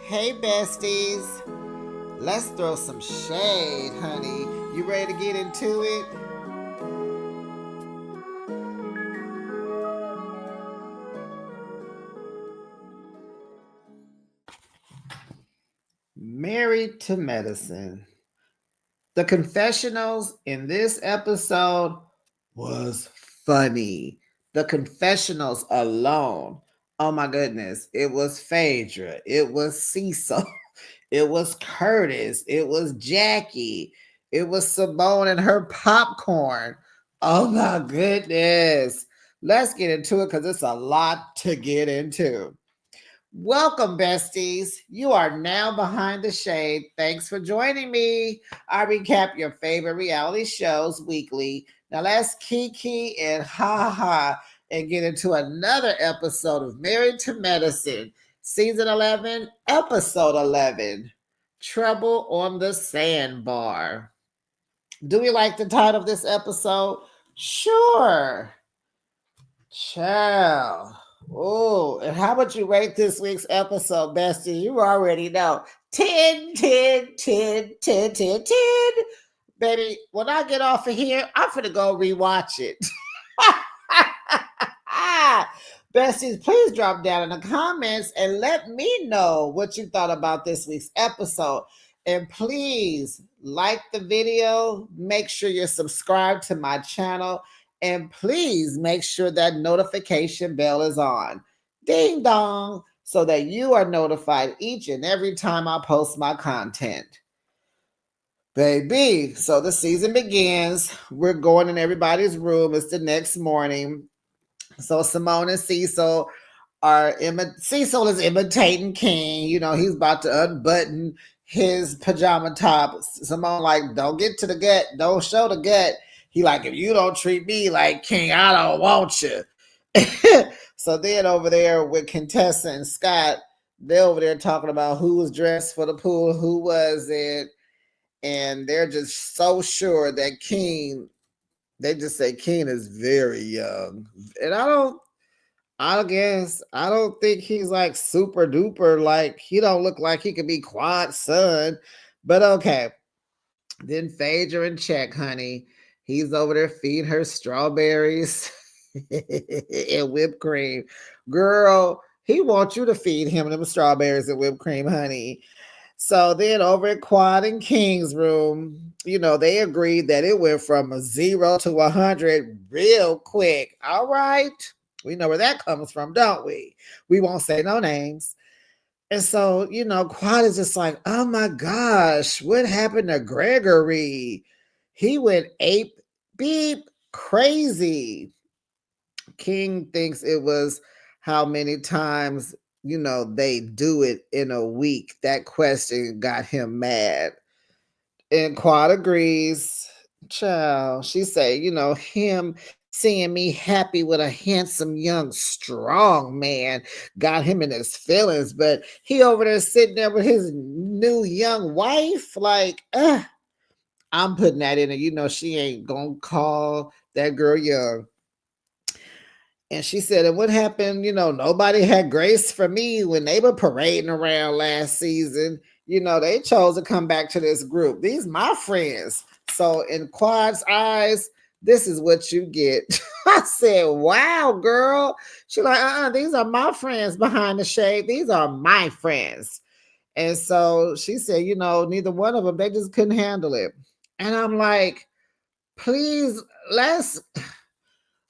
Hey, besties. Let's throw some shade, honey. You ready to get into it? Married to Medicine. The confessionals in this episode was funny. The confessionals alone. Oh my goodness. It was Phaedra. It was Cecil. It was Curtis. It was Jackie. It was Simone and her popcorn. Oh my goodness. Let's get into it because it's a lot to get into. Welcome, besties. You are now behind the shade. Thanks for joining me. I recap your favorite reality shows weekly. Now let's kiki and ha ha and get into another episode of Married to Medicine, season 11, episode 11, Trouble on the Sandbar. Do we like the title of this episode? Sure. Child. Oh, and how would you rate this week's episode, Bestie? You already know. 10, 10, 10, 10, 10, 10. Baby, when I get off of here, I'm finna go rewatch it. Besties, please drop down in the comments and let me know what you thought about this week's episode. And please like the video, make sure you're subscribed to my channel, and please make sure that notification bell is on. Ding dong, so that you are notified each and every time I post my content. Baby, so the season begins. We're going in everybody's room. It's the next morning. So Simone and Cecil Cecil is imitating King. You know, he's about to unbutton his pajama top. Simone like, don't get to the gut, don't show the gut. He like, if you don't treat me like King, I don't want you. So then over there with Contessa and Scott, they're over there talking about who was dressed for the pool, who was it, and they're just so sure that King. They just say King is very young, and I don't think he's like super duper. Like he don't look like he could be Quad's son, but okay. Then Phaedra in check, honey. He's over there feeding her strawberries and whipped cream. Girl, he wants you to feed him them strawberries and whipped cream, honey. So then over at Quad and King's room, you know, they agreed that it went from a 0 to 100 real quick. All right. We know where that comes from, don't we? We won't say no names. And so, you know, Quad is just like, oh my gosh, what happened to Gregory? He went ape beep crazy. King thinks it was how many times, you know, they do it in a week. That question got him mad. And Quad agrees. Child, she say, you know, him seeing me happy with a handsome young strong man got him in his feelings, but he over there sitting there with his new young wife like I'm putting that in, and you know she ain't gonna call that girl young. And she said, and what happened? You know, nobody had grace for me when they were parading around last season. You know, they chose to come back to this group. These my friends. So in Quad's eyes, this is what you get. I said, wow, girl. She's like, these are my friends behind the shade. These are my friends. And so she said, you know, neither one of them, they just couldn't handle it. And I'm like, please, let's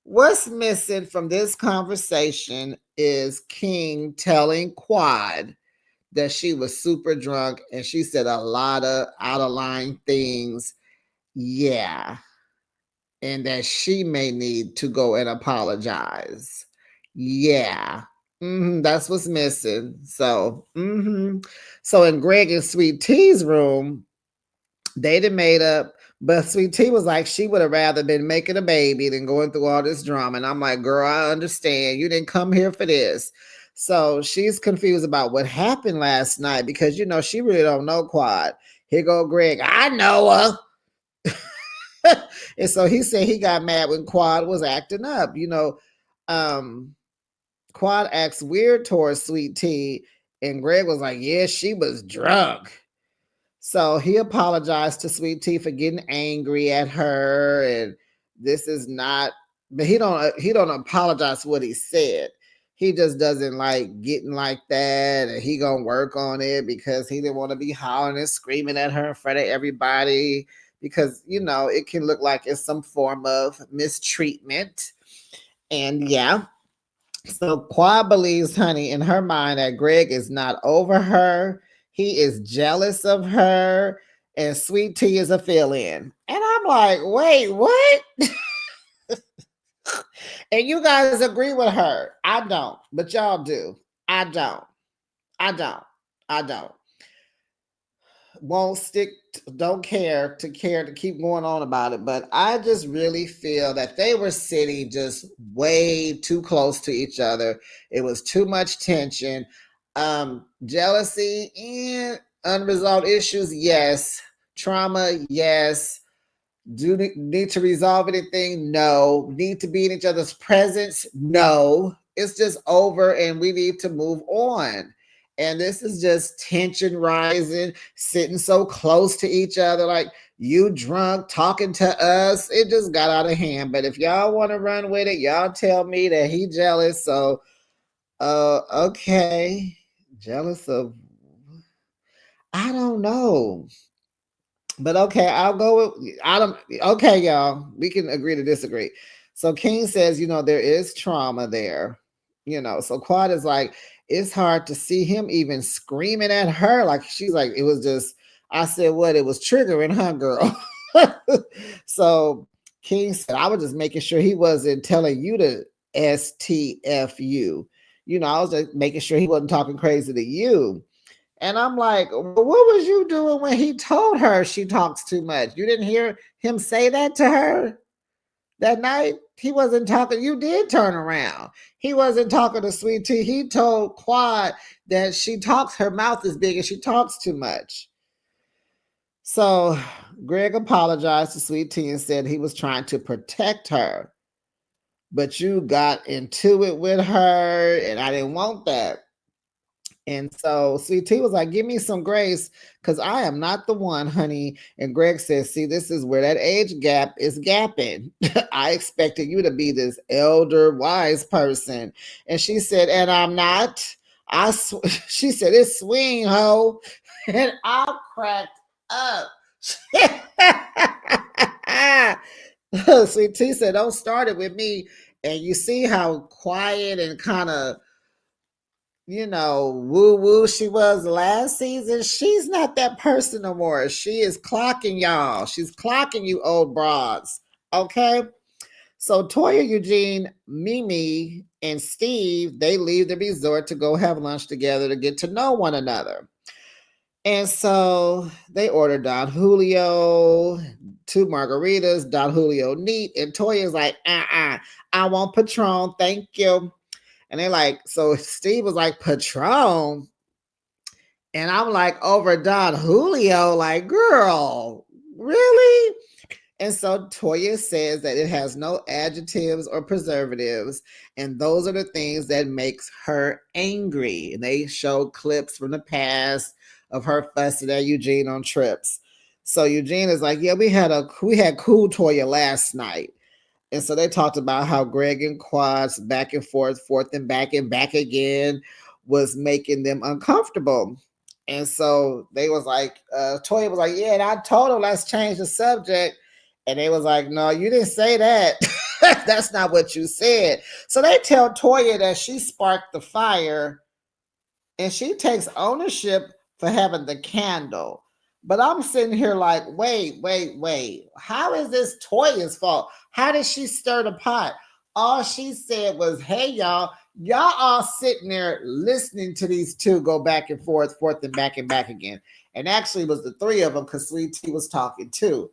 what's missing from this conversation is King telling Quad that she was super drunk and she said a lot of out of line things. Yeah. And that she may need to go and apologize. Yeah. That's what's missing. So in Greg and Sweet T's room, they done made up. But Sweet Tea was like, she would have rather been making a baby than going through all this drama. And I'm like, girl, I understand. You didn't come here for this. So she's confused about what happened last night because, you know, she really don't know Quad. Here go Greg. I know her. And so he said he got mad when Quad was acting up. You know, Quad acts weird towards Sweet Tea. And Greg was like, yeah, she was drunk. So he apologized to Sweet Tea for getting angry at her, and this is not. But he don't apologize for what he said. He just doesn't like getting like that, and he gonna work on it because he didn't want to be hollering and screaming at her in front of everybody because it can look like it's some form of mistreatment. And yeah, so Quad believes, honey, in her mind that Greg is not over her. He is jealous of her, and Sweet Tea is a fill-in. And I'm like, wait, what? And you guys agree with her. I don't, but y'all do. I don't. I don't. I don't. Won't stick, don't care to keep going on about it. But I just really feel that they were sitting just way too close to each other. It was too much tension, jealousy, and unresolved issues. Yes, trauma. Yes, do need to resolve anything? No. Need to be in each other's presence? No. It's just over and we need to move on. And this is just tension rising, sitting so close to each other, like you drunk, talking to us. It just got out of hand. But if y'all want to run with it, y'all tell me that he jealous. So okay. Jealous of, I don't know. But okay, I'll go with, I don't, okay, y'all. We can agree to disagree. So King says, there is trauma there. So Quad is like, it's hard to see him even screaming at her. Like she's like, it was just, I said what, it was triggering, huh, girl? So King said, I was just making sure he wasn't telling you to STFU. I was just making sure he wasn't talking crazy to you. And I'm like, well, what was you doing when he told her she talks too much? You didn't hear him say that to her that night? He wasn't talking. You did turn around. He wasn't talking to Sweet Tea. He told Quad that her mouth is big and she talks too much. So Greg apologized to Sweet Tea and said he was trying to protect her. But you got into it with her, and I didn't want that. And so Sweet Tea was like, give me some grace because I am not the one, honey. And Greg says, see, this is where that age gap is gapping. I expected you to be this elder, wise person. And she said, and I'm not. She said, it's swing, ho. And I cracked up. Sweet Tea said, don't start it with me. And you see how quiet and kind of woo woo she was last season. She's not that person no more. She is clocking y'all. She's clocking you old broads. Okay. So Toya, Eugene, Mimi, and Steve, they leave the resort to go have lunch together to get to know one another. And so they order Don Julio, 2 margaritas, Don Julio neat. And Toya's like, I want Patron. Thank you. And they like, so Steve was like, Patron. And I'm like, over Don Julio, like, girl, really? And so Toya says that it has no adjectives or preservatives. And those are the things that makes her angry. And they show clips from the past of her fussing at Eugene on trips. So Eugene is like, yeah, we had cool Toya last night. And so they talked about how Greg and Quad's back and forth and back again was making them uncomfortable. And so they was like, Toya was like, yeah, and I told him let's change the subject. And they was like, no, you didn't say that. That's not what you said. So they tell Toya that she sparked the fire and she takes ownership for having the candle. But I'm sitting here like, wait. How is this Toya's fault? How did she stir the pot? All she said was, hey, y'all all sitting there listening to these two go back and forth and back again. And actually it was the three of them because Sweet Tea was talking too.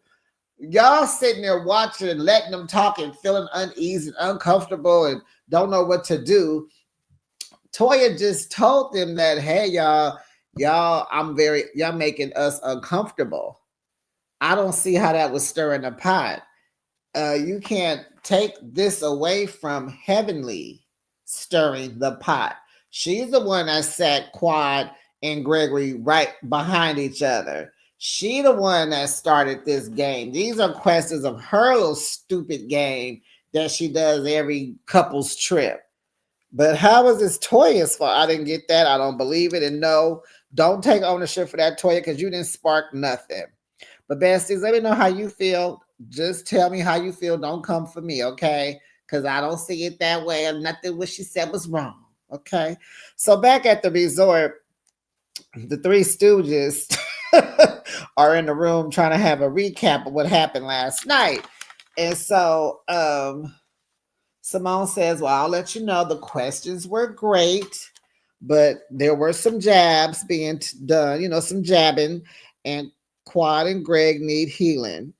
Y'all sitting there watching and letting them talk and feeling uneasy and uncomfortable and don't know what to do. Toya just told them that, hey, y'all, y'all making us uncomfortable. I don't see how that was stirring the pot. You can't take this away from Heavenly stirring the pot. She's the one that sat Quad and Gregory right behind each other. She the one that started this game. These are questions of her little stupid game that she does every couple's trip. But how was this Toya's fault? I didn't get that. I don't believe it. And no, don't take ownership for that, Toya, because you didn't spark nothing. But besties, let me know how you feel. Just tell me how you feel. Don't come for me, okay? Because I don't see it that way. And nothing what she said was wrong. Okay. So back at the resort, the Three Stooges are in the room trying to have a recap of what happened last night. And so Simone says, well, I'll let you know the questions were great, but there were some jabs being done, some jabbing, and Quad and Greg need healing.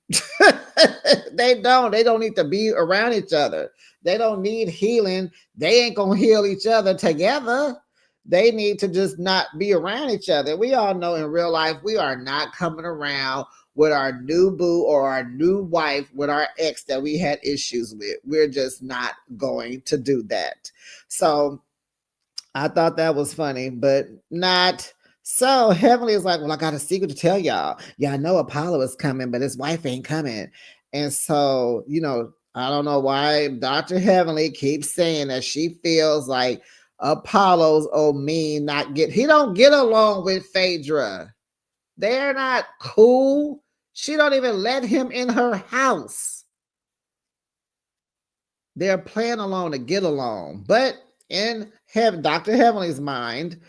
They don't need to be around each other. They don't need healing. They ain't gonna heal each other together. They need to just not be around each other. We all know in real life we are not coming around with our new boo or our new wife with our ex that we had issues with. We're just not going to do that. So I thought that was funny, but not. So Heavenly is like, well, I got a secret to tell y'all. Y'all know Apollo is coming, but his wife ain't coming. And so, I don't know why Dr. Heavenly keeps saying that she feels like Apollo's mean not get, he don't get along with Phaedra. They're not cool. She don't even let him in her house. They're playing along to get along. But in Dr. Heavenly's mind,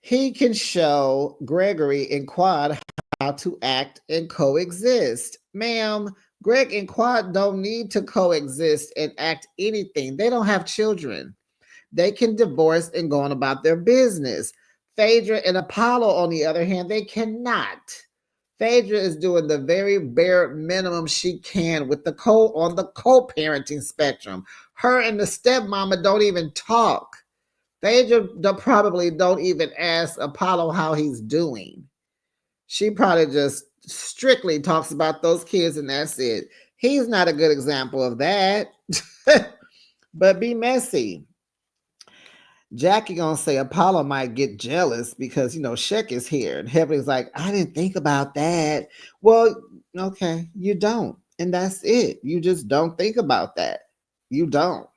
he can show Gregory and Quad how to act and coexist. Ma'am, Greg and Quad don't need to coexist and act anything. They don't have children. They can divorce and go on about their business. Phaedra and Apollo, on the other hand, they cannot. Phaedra is doing the very bare minimum she can with on the co-parenting spectrum. Her and the stepmama don't even talk. Phaedra probably don't even ask Apollo how he's doing. She probably just strictly talks about those kids and that's it. He's not a good example of that. But be messy. Jackie gonna say Apollo might get jealous because Shek is here, and Heavenly's like, I didn't think about that. Well, okay, you don't, and that's it. You just don't think about that. You don't.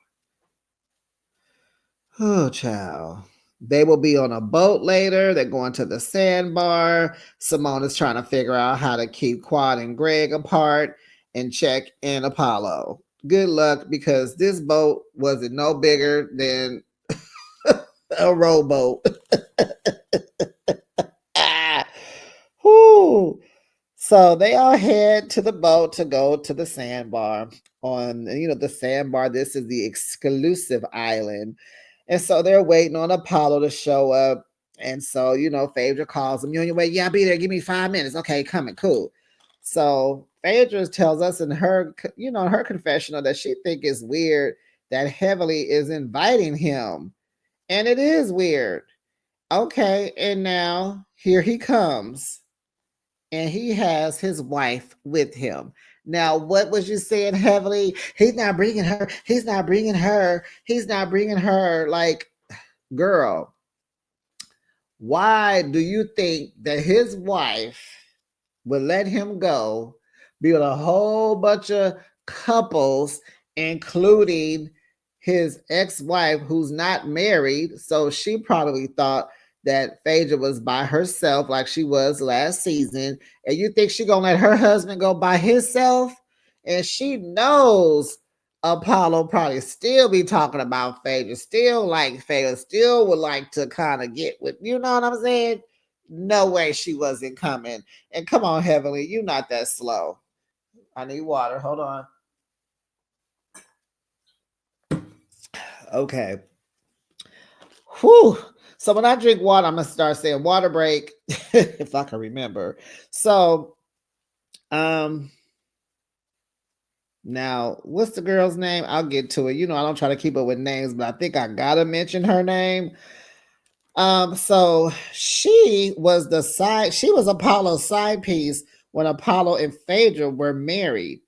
Oh, child. They will be on a boat later. They're going to the Sandbar. Simone is trying to figure out how to keep Quad and Greg apart and Check and Apollo. Good luck because this boat wasn't no bigger than a rowboat. Whoo. So they all head to the boat to go to the Sandbar. On the Sandbar, this is the exclusive island. And so they're waiting on Apollo to show up. And so, Phaedra calls him, you on your way? Yeah, I'll be there. Give me 5 minutes. Okay, coming, cool. So Phaedra tells us in her, her confessional that she think it's weird that Heavenly is inviting him. And it is weird. Okay, and now here he comes. And he has his wife with him. Now, what was you saying, Heavenly? He's not bringing her. He's not bringing her. He's not bringing her. Like, girl, why do you think that his wife would let him go, be with a whole bunch of couples, including his ex-wife who's not married? So she probably thought that Phaedra was by herself like she was last season. And you think she gonna let her husband go by himself? And she knows Apollo probably still be talking about Phaedra, still like Phaedra, still would like to kind of get with, you know what I'm saying? No way she wasn't coming. And come on, Heavenly, you're not that slow. I need water. Hold on. Okay. Whew. So when I drink water, I'm gonna start saying water break if I can remember. So now what's the girl's name? I'll get to it. I don't try to keep up with names, but I think I gotta mention her name. So she was Apollo's side piece when Apollo and Phaedra were married.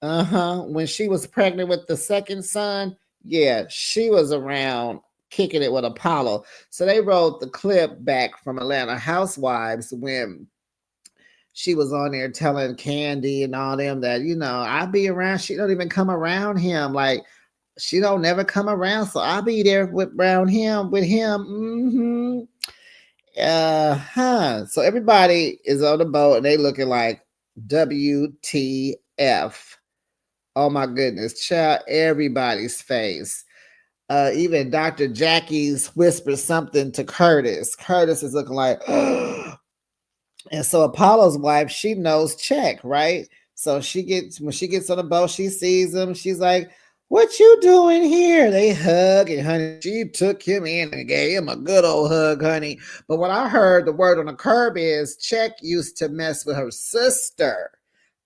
When she was pregnant with the second son, yeah, she was around kicking it with Apollo. So they wrote the clip back from Atlanta Housewives when she was on there telling Candy and all them that, I be around. She don't even come around him. Like, she don't never come around. So I'll be there around him with him. So everybody is on the boat and they looking like WTF. Oh my goodness, child, everybody's face. Even Dr. Jackie's whispers something to Curtis. Curtis is looking like, and so Apollo's wife, she knows Check, right? So when she gets on the boat, she sees him. She's like, "What you doing here?" They hug, and honey, she took him in and gave him a good old hug, honey. But what I heard, the word on the curb is Check used to mess with her sister.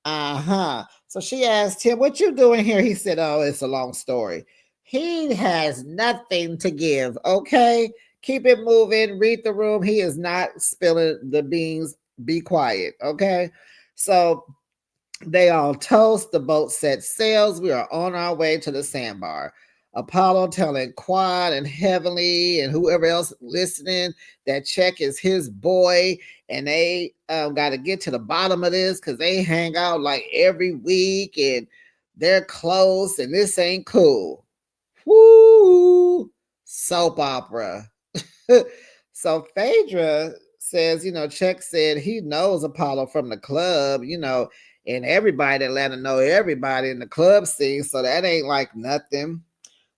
So she asked him, "What you doing here?" He said, "Oh, it's a long story." He has nothing to give. Okay, keep it moving. Read the room. He is not spilling the beans. Be quiet. Okay, so they all toast. The boat sets sails. We are on our way to the Sandbar. Apollo telling Quad and Heavenly and whoever else listening that Check is his boy, and they got to get to the bottom of this because they hang out like every week and they're close, and this ain't cool. Woo! Soap opera. So Phaedra says, Chuck said he knows Apollo from the club, and everybody in Atlanta know everybody in the club scene, so that ain't like nothing.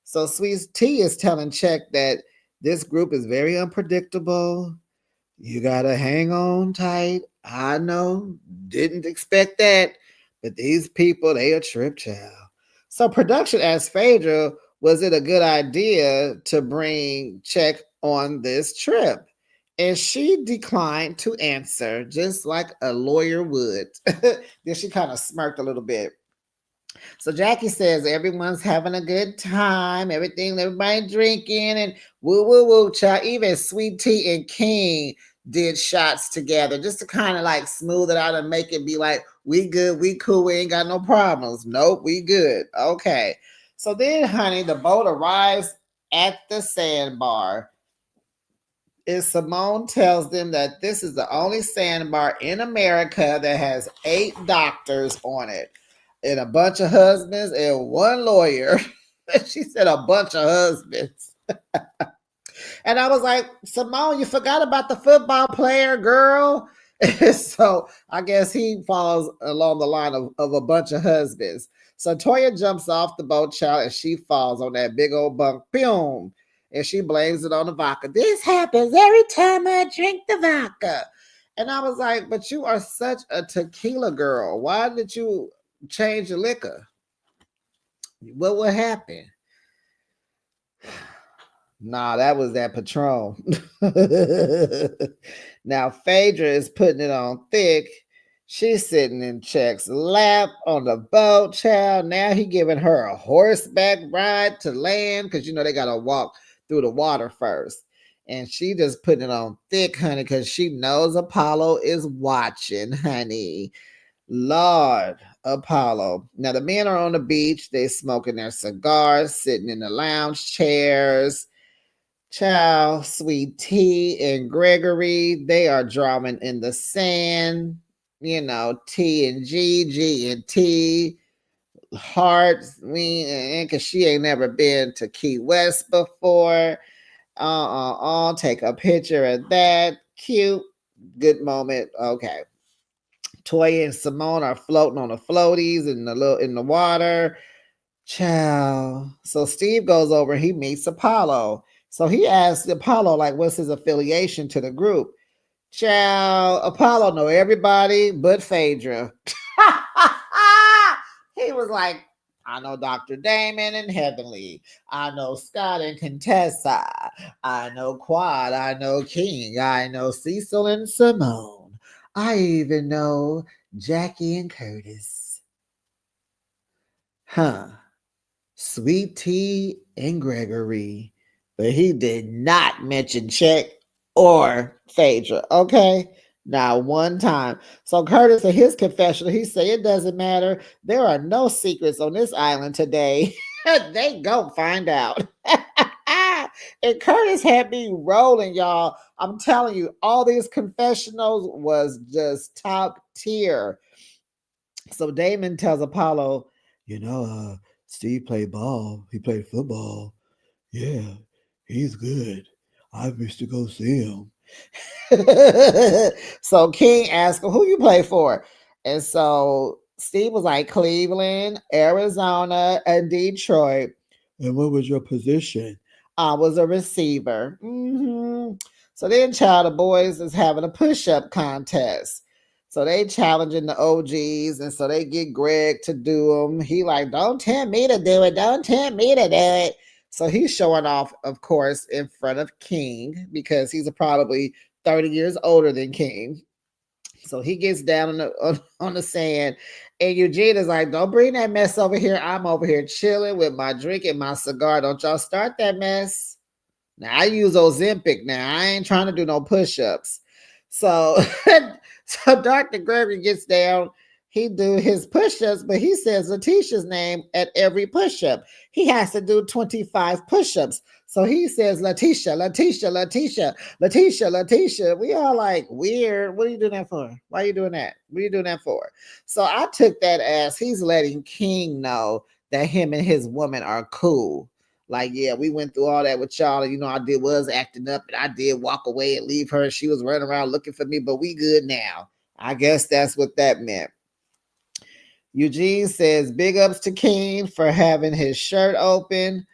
So Sweet T is telling Chuck that this group is very unpredictable. You gotta hang on tight. I know, didn't expect that, but these people, they a trip child. So production asked Phaedra, was it a good idea to bring Check on this trip? And she declined to answer, just like a lawyer would. Then she kind of smirked a little bit. So Jackie says everyone's having a good time, everybody drinking and woo woo woo. Child, even Sweet Tea and King did shots together just to kind of like smooth it out and make it be like, we good, we cool, we ain't got no problems. Nope, we good. Okay. So then, honey, the boat arrives at the Sandbar. And Simone tells them that this is the only sandbar in America that has 8 doctors on it and a bunch of husbands and 1 lawyer. She said a bunch of husbands. And I was like, Simone, you forgot about the football player, girl. So I guess he falls along the line of a bunch of husbands. So Toya jumps off the boat, child, and she falls on that big old bunk. Boom. And she blames it on the vodka. This happens every time I drink the vodka. And I was like, but you are such a tequila girl. Why did you change your liquor? What would happen? Nah, that was that Patron. Now Phaedra is putting it on thick. She's sitting in Check's lap on the boat, child. Now he giving her a horseback ride to land because they gotta walk through the water first. And she just putting it on thick, honey, because she knows Apollo is watching, honey. Lord, Apollo. Now the men are on the beach. They smoking their cigars, sitting in the lounge chairs. Child, Sweet Tea and Gregory, they are drumming in the sand. T and G, G and T, Heart, because she ain't never been to Key West before. Take a picture of that. Cute, good moment. Okay. Toya and Simone are floating on the floaties in the water. Child. So Steve goes over, he meets Apollo. So he asks Apollo, like, what's his affiliation to the group? Child, Apollo know everybody but Phaedra. He was like, I know Dr. Damon and Heavenly. I know Scott and Contessa. I know Quad. I know King. I know Cecil and Simone. I even know Jackie and Curtis. Huh. Sweet Tea and Gregory. But he did not mention Check or Phaedra. Okay? Now, one time. So Curtis, in his confessional, he said it doesn't matter. There are no secrets on this island today. They go find out. And Curtis had me rolling, y'all. I'm telling you, all these confessionals was just top tier. So Damon tells Apollo, Steve played ball. He played football. Yeah, he's good. I wish to go see him. So King asked him, who you play for? And so Steve was like, Cleveland, Arizona, and Detroit. And what was your position? I was a receiver. So then Child of Boys is having a push-up contest. So they challenging the OGs, and so they get Greg to do them. He like, don't tempt me to do it. Don't tempt me to do it. So he's showing off, of course, in front of King because he's probably 30 years older than King. So he gets down on the sand, and Eugene is like, don't bring that mess over here. I'm over here chilling with my drink and my cigar. Don't y'all start that mess. Now, I use Ozempic now. I ain't trying to do no push-ups. So, so Dr. Gregory gets down. He do his push-ups, but he says Letitia's name at every push-up. He has to do 25 push-ups. So he says Letitia, Letitia, Letitia, Letitia, Letitia. We all like, weird. What are you doing that for? Why are you doing that? What are you doing that for? So I took that as he's letting King know that him and his woman are cool. Like, yeah, we went through all that with y'all. And, I was acting up, and I did walk away and leave her. She was running around looking for me, but we good now. I guess that's what that meant. Eugene says big ups to King for having his shirt open,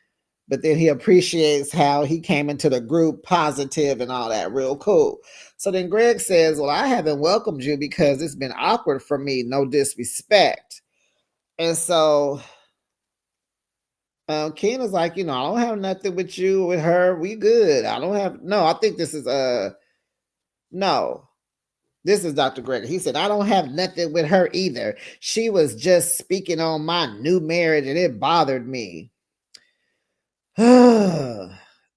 but then he appreciates how he came into the group positive and all that, real cool. So then Greg says, well, I haven't welcomed you because it's been awkward for me, no disrespect. And so King is like, I don't have nothing with you, with her. We good. I don't have, no, I think this is, no, this is Dr. Gregory. He said, I don't have nothing with her either. She was just speaking on my new marriage and it bothered me.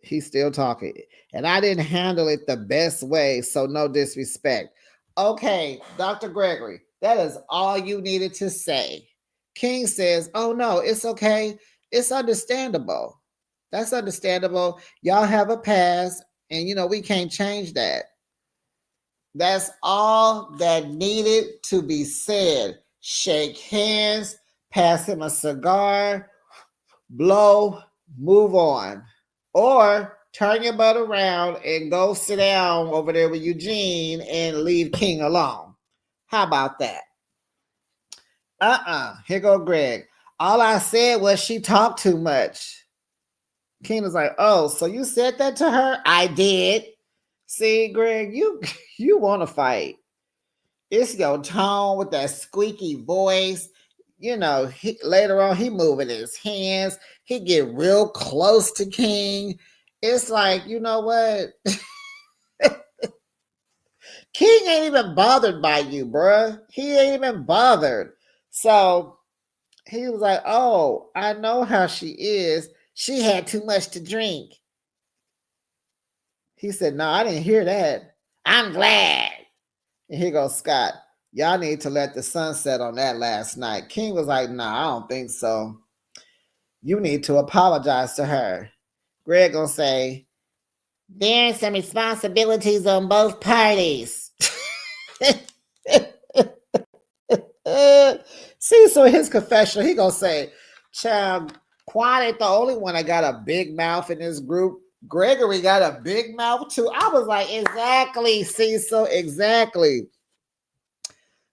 He's still talking. And I didn't handle it the best way, so no disrespect. Okay, Dr. Gregory, that is all you needed to say. King says, oh no, it's okay. It's understandable. That's understandable. Y'all have a past, and we can't change that. That's all that needed to be said. Shake hands, pass him a cigar, blow, move on. Or turn your butt around and go sit down over there with Eugene and leave King alone. How about that? Here go Greg. All I said was she talked too much. King was like, oh, so you said that to her? I did. See, Greg, you want to fight. It's your tone with that squeaky voice. Later on, he moving his hands. He get real close to King. It's like, you know what? King ain't even bothered by you, bruh. He ain't even bothered. So he was like, oh, I know how she is. She had too much to drink. He said, no, I didn't hear that. I'm glad. And here goes Scott. Y'all need to let the sun set on that last night. King was like, nah, I don't think so. You need to apologize to her. Greg gonna say, there's some responsibilities on both parties. See, so his confession, he gonna say, child, Quan ain't the only one that got a big mouth in this group. Gregory got a big mouth too. I was like, exactly, Cecil, exactly.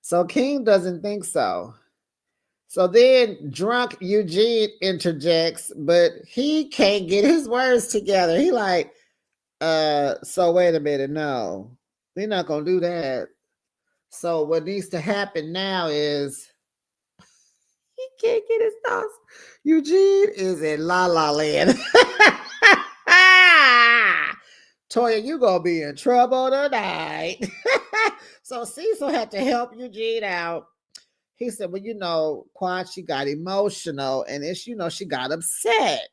So King doesn't think so. So then drunk Eugene interjects, but he can't get his words together. He like, so wait a minute, no, we're not gonna do that. So what needs to happen now is he can't get his thoughts. Eugene is in La La Land. Toya, you gonna be in trouble tonight. So Cecil had to help Eugene out. He said, well, Quan, she got emotional and it's, she got upset.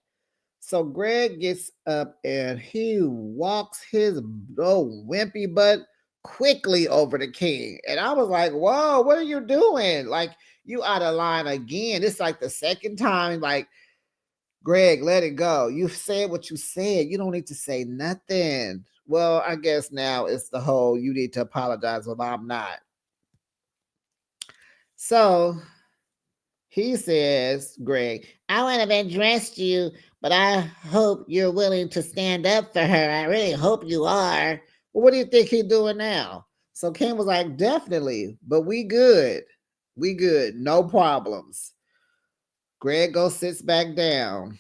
So Greg gets up and he walks his wimpy butt quickly over to King. And I was like, whoa, what are you doing? Like, you out of line again. It's like the second time, like, Greg, let it go. You said what you said. You don't need to say nothing. Well, I guess now it's the whole you need to apologize, but I'm not. So he says, Greg, I would have addressed you, but I hope you're willing to stand up for her. I really hope you are. Well, what do you think he's doing now? So Kim was like, definitely, but we good. We good. No problems. Greg goes sits back down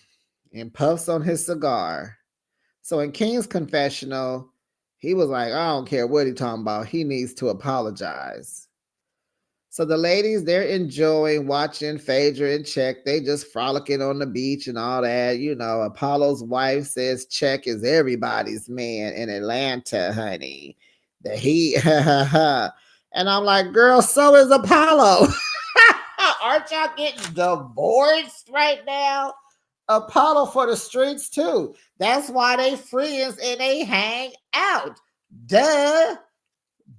and puffs on his cigar. So in King's confessional, he was like, I don't care what he's talking about. He needs to apologize. So the ladies, they're enjoying watching Phaedra and Check. They just frolicking on the beach and all that. You know, Apollo's wife says Check is everybody's man in Atlanta, honey. The he, and I'm like, girl, so is Apollo. Aren't y'all getting divorced right now? Apollo for the streets too. That's why they friends and they hang out. Duh.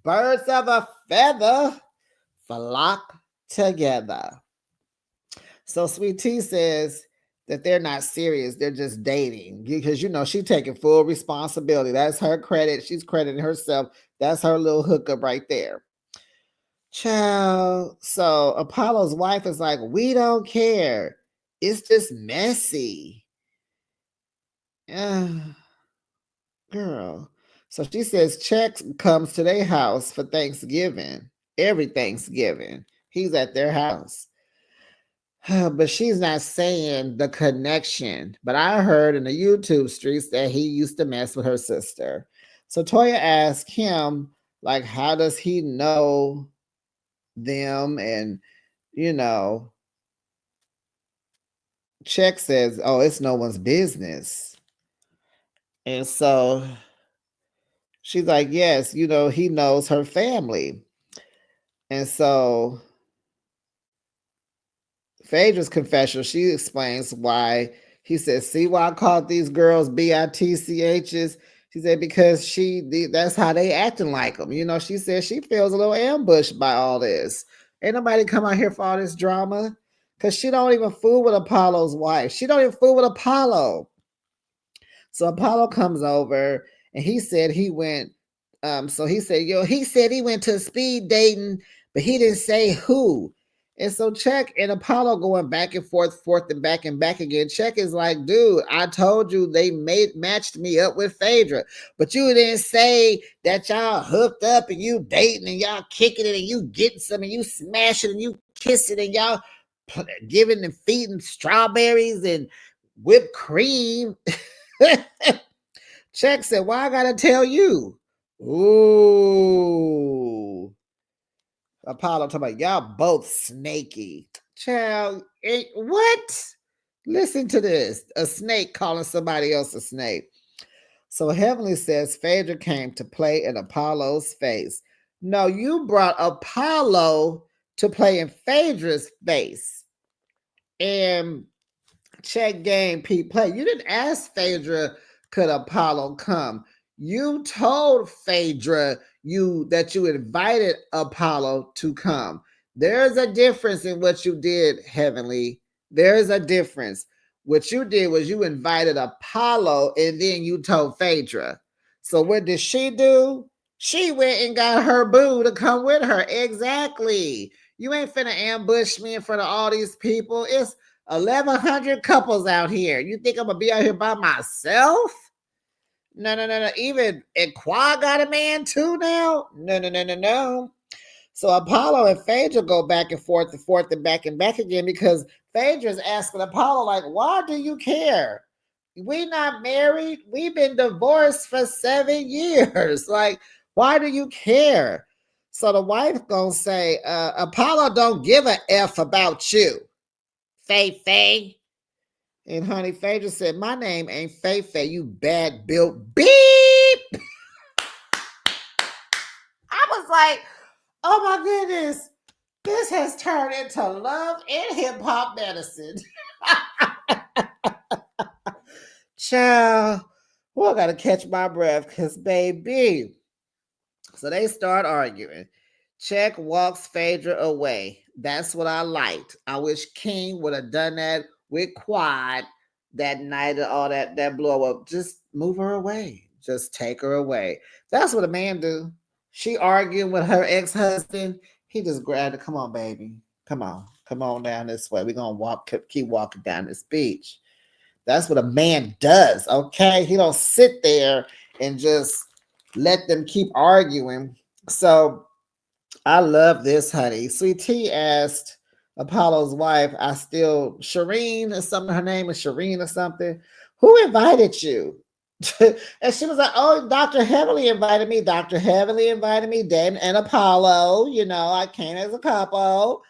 Birds of a feather flock together. So Sweet Tea says that they're not serious. They're just dating because, you know, she's taking full responsibility. That's her credit. She's crediting herself. That's her little hookup right there. Child. So Apollo's wife is like, we don't care. It's just messy. Girl. So she says Chex comes to their house for Thanksgiving. Every Thanksgiving. He's at their house. But she's not saying the connection. But I heard in the YouTube streets that he used to mess with her sister. So Toya asked him, like, how does he know them? And, you know, Check says, oh, it's no one's business. And so she's like, yes, you know, he knows her family. And so Phaedra's confession, she explains why he says, see why I called these girls bitchs? She said, because that's how they acting like them. You know, she said she feels a little ambushed by all this. Ain't nobody come out here for all this drama. Because she don't even fool with Apollo's wife. She don't even fool with Apollo. So Apollo comes over and he said he went, so he said, he said he went to speed dating, but he didn't say who. And so Check and Apollo going back and forth and back again. Check is like, dude, I told you they matched me up with Phaedra, but you didn't say that y'all hooked up and you dating and y'all kicking it and you getting some and you smashing and you kissing and y'all giving and feeding strawberries and whipped cream. Check said, why I gotta tell you? Ooh. Apollo talking about y'all both snaky. Child, what? Listen to this. A snake calling somebody else a snake. So Heavenly says Phaedra came to play in Apollo's face. No, you brought Apollo to play in Phaedra's face. And Check game Pete play. You didn't ask Phaedra could Apollo come. You told Phaedra that you invited Apollo to come. There's a difference in what you did, Heavenly. There's a difference. What you did was you invited Apollo and then you told Phaedra. So what did she do? She went and got her boo to come with her. Exactly. You ain't finna ambush me in front of all these people. It's 1,100 couples out here. You think I'm gonna be out here by myself? No. Even Qua got a man too now? No. So Apollo and Phaedra go back and forth and back again because Phaedra's asking Apollo, like, why do you care? We not married. We've been divorced for 7 years. Like, why do you care? So the wife gonna say, Apollo don't give a F about you. Faye. And honey, Phaedra said, my name ain't Faye, you bad built beep. I was like, oh my goodness, this has turned into love and hip hop medicine. Child, well, I gotta catch my breath because baby. So they start arguing. Check walks Phaedra away. That's what I liked. I wish King would have done that with Quad that night and all that blow up. Just move her away. Just take her away. That's what a man do. She arguing with her ex-husband. He just grabbed her. Come on, baby. Come on. Come on down this way. We're gonna keep walking down this beach. That's what a man does, okay? He don't sit there and just let them keep arguing. So I love this, honey. Sweet Tea asked Apollo's wife, Shireen or something, her name is Shireen or something. Who invited you? And she was like, oh, Dr. Heavenly invited me. Dr. Heavenly invited me, Dan and Apollo. I came as a couple.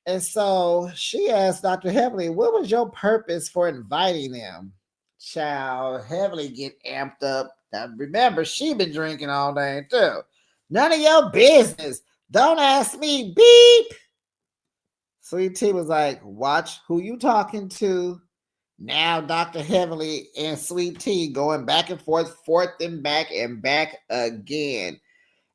And so she asked Dr. Heavenly, what was your purpose for inviting them? Child, Heavenly get amped up. Now remember, she been drinking all day too. None of your business. Don't ask me. Beep. Sweet Tea was like, watch who you talking to. Now Dr. Heavenly and Sweet Tea going back and forth and back again.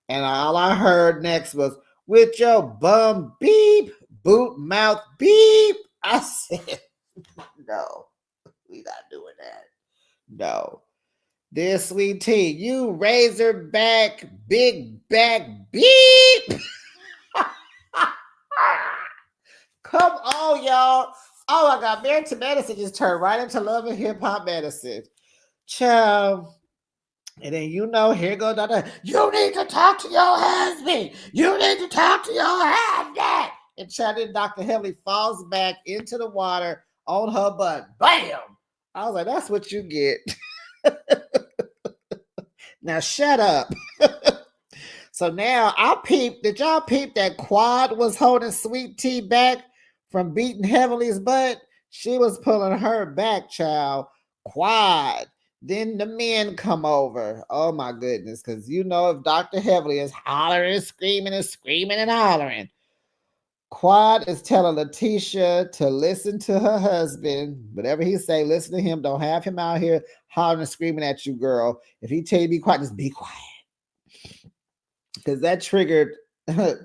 And all I heard next was, with your bum beep, boot mouth beep. I said, no, we not doing that. No. Dear Sweet Tea, you razorback, big back beep. Come on, y'all. Oh my God, Married to Medicine just turned right into Love and Hip Hop Medicine. Child. And then here go Dr. You need to talk to your husband. You need to talk to your husband. And child, then Dr. Heavenly falls back into the water on her butt. Bam! I was like, that's what you get. Now shut up. So now did y'all peep that Quad was holding Sweet Tea back from beating Heavenly's butt? She was pulling her back, child. Quad. Then the men come over. Oh my goodness. Because if Dr. Heavenly is hollering and screaming and hollering, Quad is telling Letitia to listen to her husband. Whatever he say, listen to him. Don't have him out here hollering and screaming at you, girl. If he tell you to be quiet, just be quiet. Because that triggered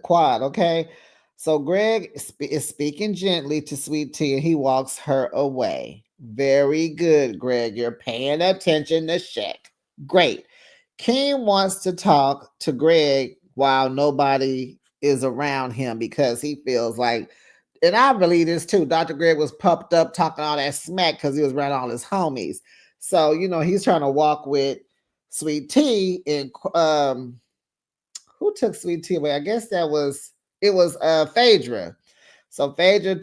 Quad, okay? So Greg is speaking gently to Sweet Tea and he walks her away. Very good, Greg. You're paying attention to shit. Great. King wants to talk to Greg while nobody is around him because he feels like, and I believe this too, Dr. Greg was pumped up talking all that smack because he was around all his homies. So, he's trying to walk with Sweet Tea and who took Sweet Tea away? I guess it was Phaedra. So Phaedra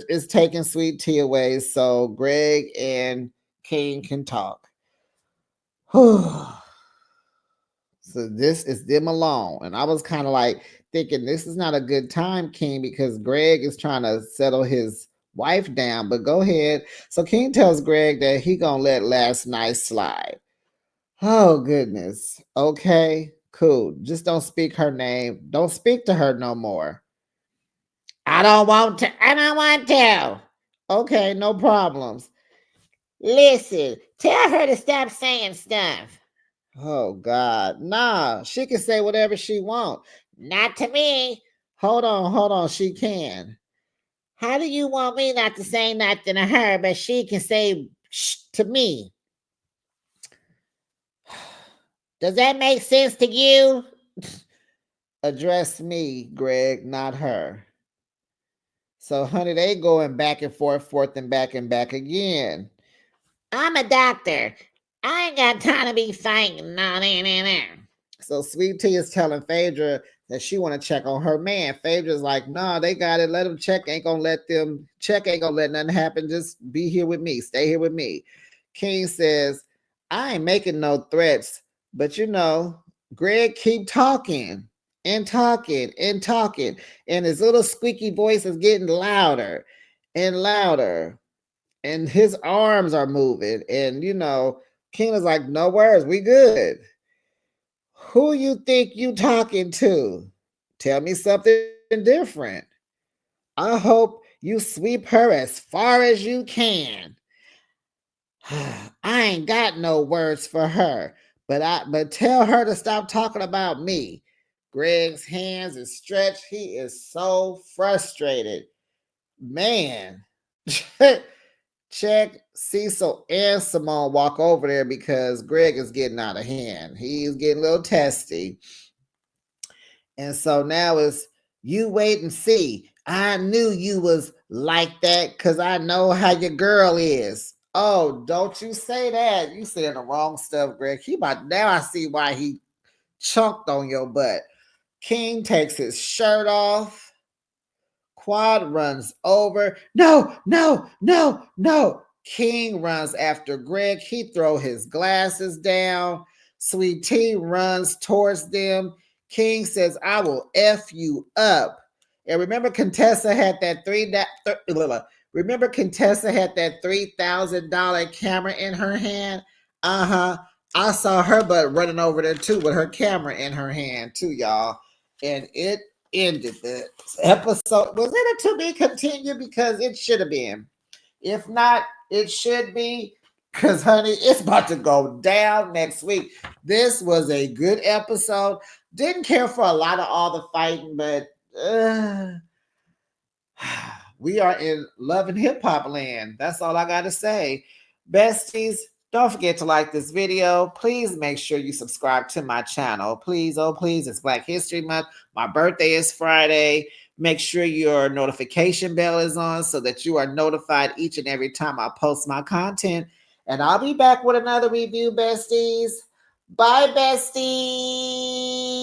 is taking Sweet Tea away so Greg and King can talk. So this is them alone. And I was kind of like thinking this is not a good time, King, because Greg is trying to settle his wife down. But go ahead. So King tells Greg that he gonna let last night slide. Oh goodness. Okay, cool. Just don't speak her name. Don't speak to her no more. I don't want to. I don't want to. Okay, no problems. Listen, tell her to stop saying stuff. Oh God, nah. She can say whatever she wants. Not to me. Hold on. She can. How do you want me not to say nothing to her, but she can say shh to me? Does that make sense to you? Address me, Greg, not her. So, honey, they going back and forth and back again. I'm a doctor. I ain't got time to be fighting. So Sweet Tea is telling Phaedra that she want to check on her man. Phaedra's like, nah, they got it. Let them check. Ain't gonna let them check. Ain't gonna let nothing happen. Just be here with me. Stay here with me. King says, I ain't making no threats, but Greg keep talking and talking and talking, and his little squeaky voice is getting louder and louder, and his arms are moving, and King is like, no worries, we good. Who you think you talking to? Tell me something different. I hope you sweep her as far as you can. I ain't got no words for her, but tell her to stop talking about me. Greg's hands is stretched. He is so frustrated. Man. Check, Cecil and Simone walk over there because Greg is getting out of hand. He's getting a little testy. And so now it's you wait and see. I knew you was like that because I know how your girl is. Oh, don't you say that. You saying the wrong stuff, Greg. Now I see why he chunked on your butt. King takes his shirt off. Quad runs over. No, no, no, no. King runs after Greg. He throw his glasses down. Sweet Tea runs towards them. King says, I will F you up. And remember Contessa had that remember Contessa had that $3,000 camera in her hand? Uh-huh. I saw her butt running over there too with her camera in her hand too, y'all. And it ended the episode. Was it a to be continued? Because it should have been. If not, it should be. Because, honey, it's about to go down next week. This was a good episode. Didn't care for a lot of all the fighting, but we are in love and hip hop land. That's all I got to say. Besties, don't forget to like this video. Please make sure you subscribe to my channel. Please, oh please, it's Black History Month. My birthday is Friday. Make sure your notification bell is on so that you are notified each and every time I post my content. And I'll be back with another review, besties. Bye, besties.